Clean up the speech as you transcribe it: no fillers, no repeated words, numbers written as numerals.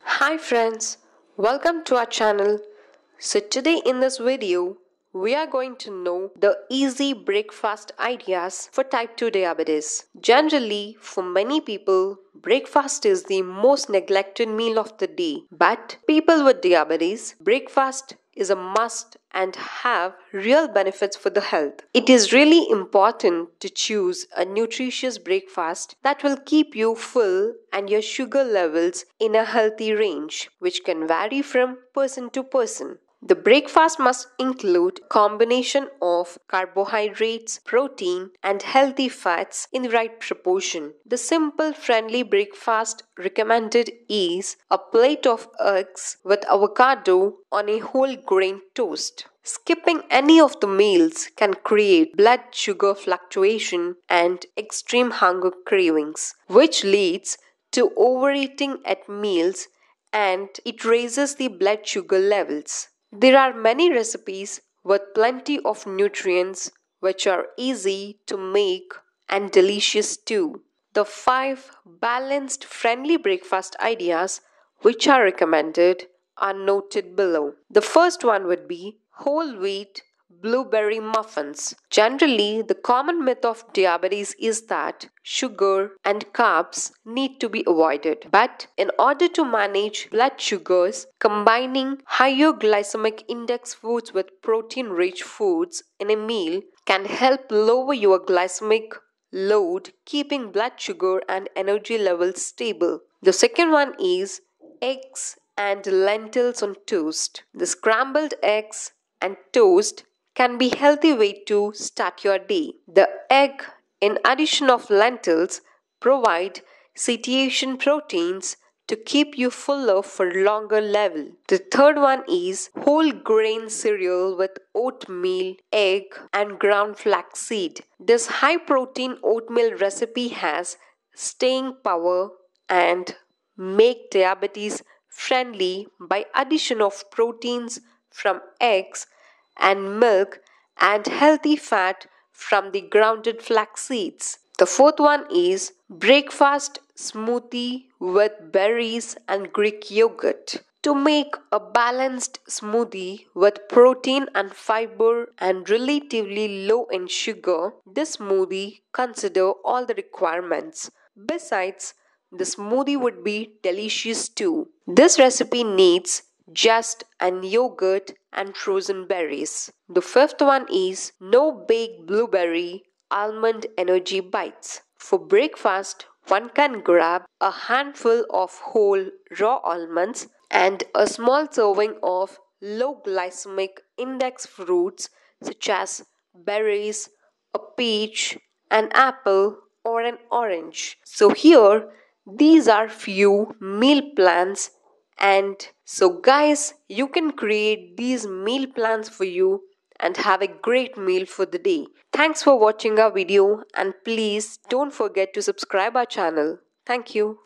Hi friends, welcome to our channel. So today in this video, we are going to know the easy breakfast ideas for type 2 diabetes. Generally, for many people, breakfast is the most neglected meal of the day. But people with diabetes, breakfast is a must and have real benefits for the health. It is really important to choose a nutritious breakfast that will keep you full and your sugar levels in a healthy range, which can vary from person to person. The breakfast must include combination of carbohydrates, protein and healthy fats in the right proportion. The simple friendly breakfast recommended is a plate of eggs with avocado on a whole grain toast. Skipping any of the meals can create blood sugar fluctuation and extreme hunger cravings, which leads to overeating at meals and it raises the blood sugar levels. There are many recipes with plenty of nutrients which are easy to make and delicious too. The 5 balanced friendly breakfast ideas which are recommended are noted below. The first one would be whole wheat blueberry muffins. Generally, the common myth of diabetes is that sugar and carbs need to be avoided. But in order to manage blood sugars, combining higher glycemic index foods with protein rich foods in a meal can help lower your glycemic load, keeping blood sugar and energy levels stable. The second one is eggs and lentils on toast. The scrambled eggs and toast can be healthy way to start your day. The egg, in addition of lentils, provide satiation proteins to keep you fuller for longer level. The third one is whole grain cereal with oatmeal, egg and ground flaxseed. This high protein oatmeal recipe has staying power and make diabetes friendly by addition of proteins from eggs and milk and healthy fat from the grounded flax seeds. The fourth one is breakfast smoothie with berries and Greek yogurt. To make a balanced smoothie with protein and fiber and relatively low in sugar, this smoothie consider all the requirements. Besides, the smoothie would be delicious too. This recipe needs just an yogurt and frozen berries. The fifth one is no bake blueberry almond energy bites. For breakfast, one can grab a handful of whole raw almonds and a small serving of low glycemic index fruits such as berries, a peach, an apple, or an orange. So here these are few meal plans, and so guys, you can create these meal plans for you and have a great meal for the day. Thanks for watching our video and please don't forget to subscribe our channel. Thank you.